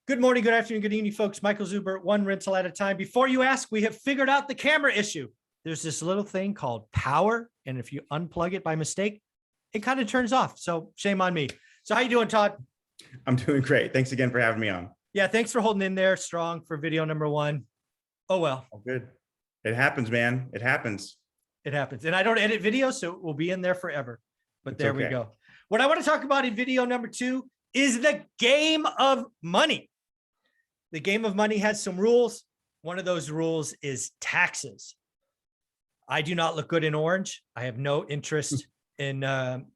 Good morning, good afternoon, good evening, folks. Michael Zuber, one rental at a time. Before you ask, we have figured out the camera issue. There's this little thing called power, and if you unplug it by mistake, it kind of turns off. So shame on me. So how you doing, Todd? I'm doing great. Thanks again for having me on. Yeah, thanks for holding in there strong for video number one. Oh, well. Oh, good. It happens, man. It happens. It happens. And I don't edit videos, so it will be in there forever. But It's there we okay. go. What I want to talk about in video number two is the game of money. The game of money has some rules. One of those rules is taxes. I do not look good in orange. I have no interest in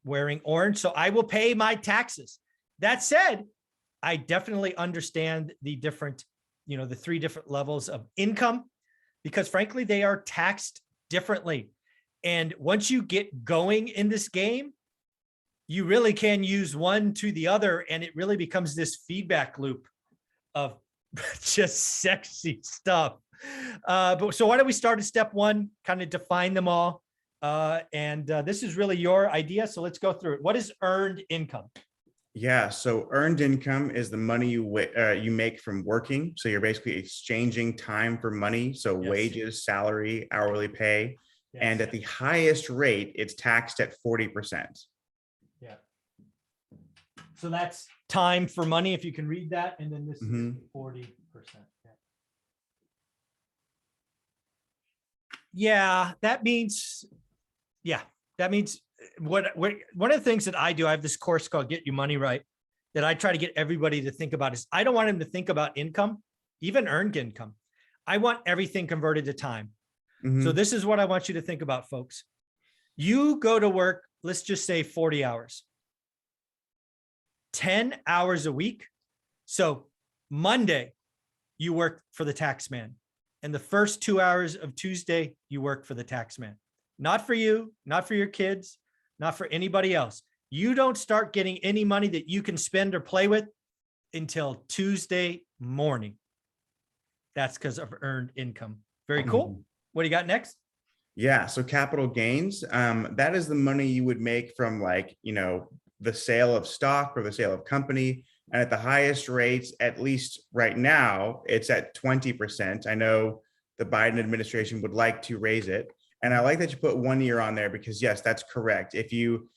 wearing orange, so I will pay my taxes. That said, I definitely understand the different, the three different levels of income, because frankly, they are taxed differently. And once you get going in this game, you really can use one to the other, and it really becomes this feedback loop of just sexy stuff. So why don't we start at step one, kind of define them all. This is really your idea. So let's go through it. What is earned income? Yeah. So earned income is the money you make from working. So you're basically exchanging time for money. So Yes. Wages, salary, hourly pay. Yes. And at the highest rate, it's taxed at 40%. Yeah. So that's time for money, if you can read that. And then this is 40%. Yeah, that means one of the things that I do, I have this course called Get Your Money Right that I try to get everybody to think about is I don't want them to think about income, even earned income. I want everything converted to time. So this is what I want you to think about, folks. You go to work, let's just say 40 hours, 10 hours a week. So Monday, you work for the tax man. And the first 2 hours of Tuesday, you work for the tax man. Not for you, not for your kids, not for anybody else. You don't start getting any money that you can spend or play with until Tuesday morning. That's because of earned income. Very cool. What do you got next? Yeah. So capital gains, that is the money you would make from the sale of stock or the sale of company. And at the highest rates, at least right now, it's at 20%. I know the Biden administration would like to raise it. And I like that you put 1 year on there because yes, that's correct. If you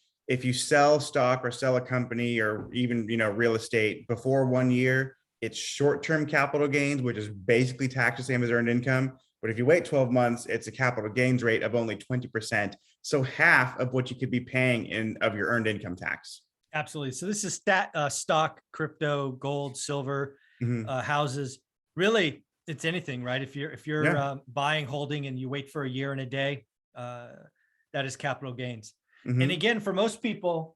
sell stock or sell a company or even, real estate before 1 year, it's short-term capital gains, which is basically taxed the same as earned income. But if you wait 12 months, it's a capital gains rate of only 20%. So half of what you could be paying of your earned income tax. Absolutely. So this is stock, crypto, gold, silver, houses. Really, it's anything, right? If you're buying, holding, and you wait for a year and a day, that is capital gains. And again, for most people,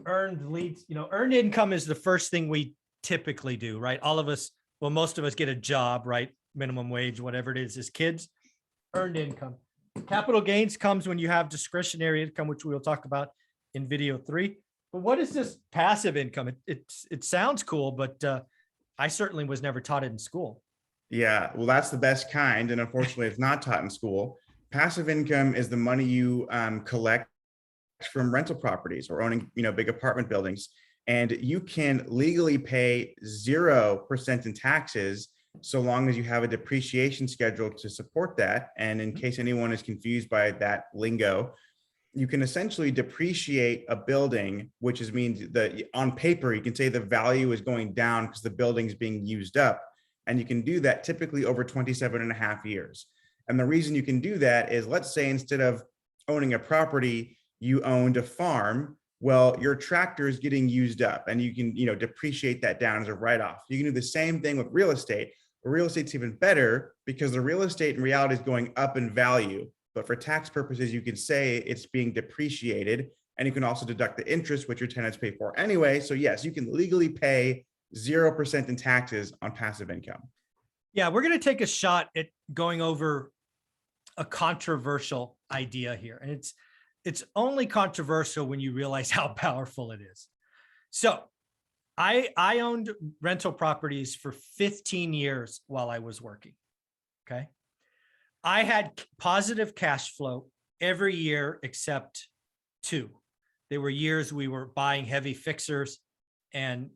earned income is the first thing we typically do, right? All of us, well, most of us get a job, right? Minimum wage, whatever it is, as kids. Earned income. Capital gains comes when you have discretionary income, which we'll talk about in video 3. But what is this passive income? It sounds cool, but I certainly was never taught it in school. Yeah, well, that's the best kind. And unfortunately, it's not taught in school. Passive income is the money you collect from rental properties or owning, big apartment buildings. And you can legally pay 0% in taxes so long as you have a depreciation schedule to support that. And in case anyone is confused by that lingo, you can essentially depreciate a building, which means that on paper, you can say the value is going down because the building is being used up. And you can do that typically over 27.5 years. And the reason you can do that is, let's say instead of owning a property, you owned a farm. Well, your tractor is getting used up and you can, depreciate that down as a write-off. You can do the same thing with real estate. But real estate's even better because the real estate in reality is going up in value. But for tax purposes, you can say it's being depreciated, and you can also deduct the interest, which your tenants pay for anyway. So yes, you can legally pay 0% in taxes on passive income. Yeah, we're going to take a shot at going over a controversial idea here. And it's only controversial when you realize how powerful it is. So I owned rental properties for 15 years while I was working. Okay. I had positive cash flow every year except 2. There were years we were buying heavy fixers and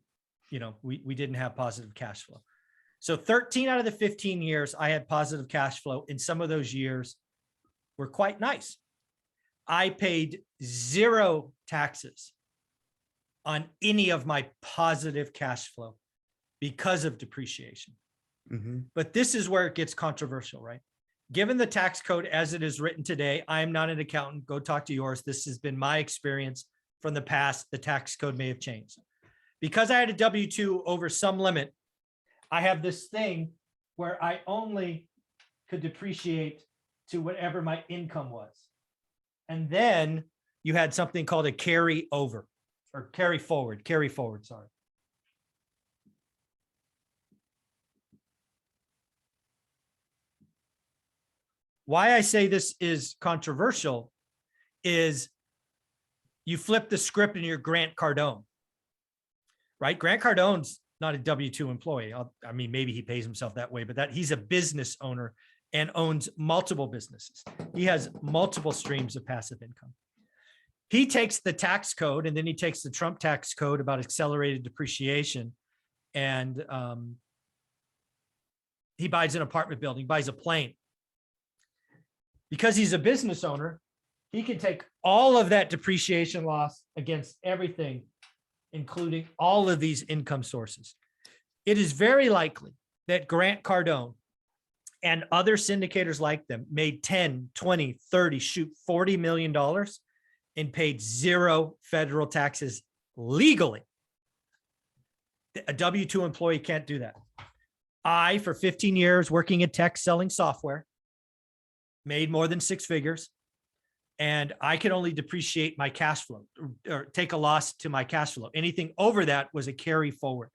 we didn't have positive cash flow. So 13 out of the 15 years I had positive cash flow, and some of those years were quite nice. I paid 0 taxes on any of my positive cash flow because of depreciation. But this is where it gets controversial, right? Given the tax code as it is written today, I am not an accountant. Go talk to yours. This has been my experience from the past. The tax code may have changed. Because I had a W-2 over some limit, I have this thing where I only could depreciate to whatever my income was. And then you had something called a carry over or carry forward, sorry. Why I say this is controversial is you flip the script and you're Grant Cardone, right? Grant Cardone's not a W-2 employee. I mean, maybe he pays himself that way, but he's a business owner and owns multiple businesses. He has multiple streams of passive income. He takes the tax code and then he takes the Trump tax code about accelerated depreciation, and he buys an apartment building, buys a plane. Because he's a business owner, he can take all of that depreciation loss against everything, including all of these income sources. It is very likely that Grant Cardone and other syndicators like them made 10, 20, 30, $40 million and paid 0 federal taxes legally. A W-2 employee can't do that. I, for 15 years working in tech selling software, made more than 6 figures, and I could only depreciate my cash flow or take a loss to my cash flow. Anything over that was a carry forward.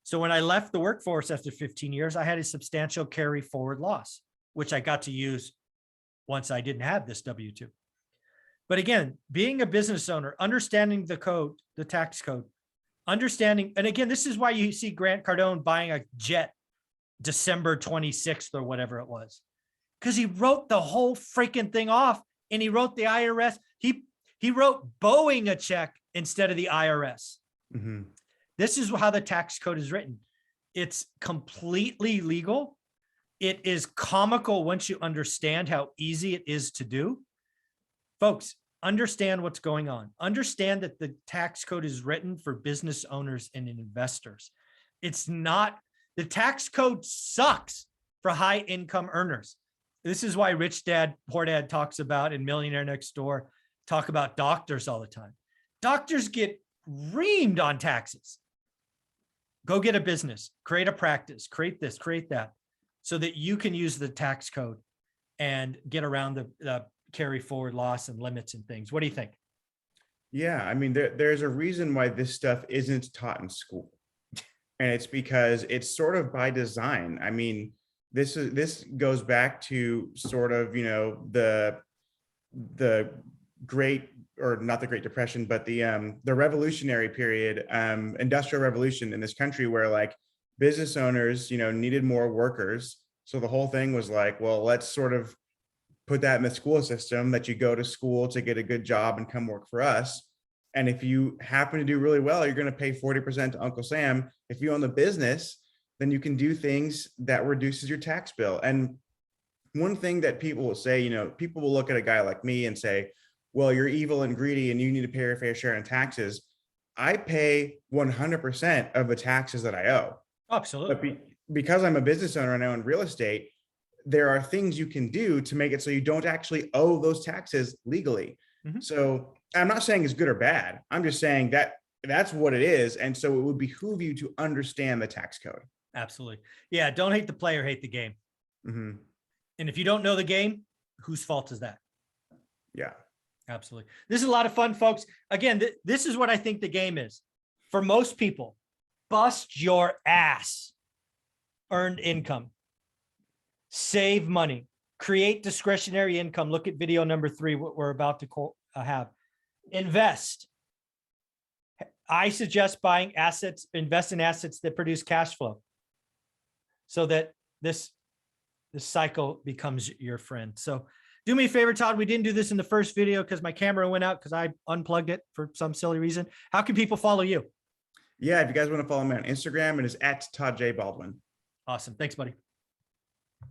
So when I left the workforce after 15 years, I had a substantial carry forward loss, which I got to use once I didn't have this W-2. But again, being a business owner, understanding the code, the tax code, understanding, and again, this is why you see Grant Cardone buying a jet December 26th or whatever it was, because he wrote the whole freaking thing off, and he wrote the IRS. He wrote Boeing a check instead of the IRS. This is how the tax code is written. It's completely legal. It is comical once you understand how easy it is to do. Folks, understand what's going on. Understand that the tax code is written for business owners and investors. It's not, the tax code sucks for high income earners. This is why Rich Dad, Poor Dad talks about, and Millionaire Next Door talk about doctors all the time. Doctors get reamed on taxes. Go get a business, create a practice, create this, create that, so that you can use the tax code and get around the carry forward loss and limits and things. What do you think? Yeah, I mean, there's a reason why this stuff isn't taught in school. And it's because it's sort of by design. I mean, this goes back to sort of, the great, or not the Great Depression, but the revolutionary period, industrial revolution in this country, where like business owners, needed more workers. So the whole thing was like, well, let's sort of put that in the school system, that you go to school to get a good job and come work for us. And if you happen to do really well, you're going to pay 40% to Uncle Sam. If you own the business, then you can do things that reduces your tax bill. And one thing that people will say, people will look at a guy like me and say, well, you're evil and greedy and you need to pay your fair share in taxes. I pay 100% of the taxes that I owe. Absolutely. But because I'm a business owner and I own real estate, there are things you can do to make it so you don't actually owe those taxes legally. So I'm not saying it's good or bad. I'm just saying that that's what it is. And so it would behoove you to understand the tax code. Absolutely. Yeah. Don't hate the player, hate the game. And if you don't know the game, whose fault is that? Yeah. Absolutely. This is a lot of fun, folks. Again, this is what I think the game is. For most people, bust your ass. Earned income. Save money. Create discretionary income. Look at video number 3, what we're about to have. Invest. I suggest buying assets, invest in assets that produce cash flow, so that this cycle becomes your friend. So do me a favor, Todd. We didn't do this in the first video because my camera went out because I unplugged it for some silly reason. How can people follow you? Yeah, if you guys want to follow me on Instagram, it is at Todd J. Baldwin. Awesome. Thanks, buddy.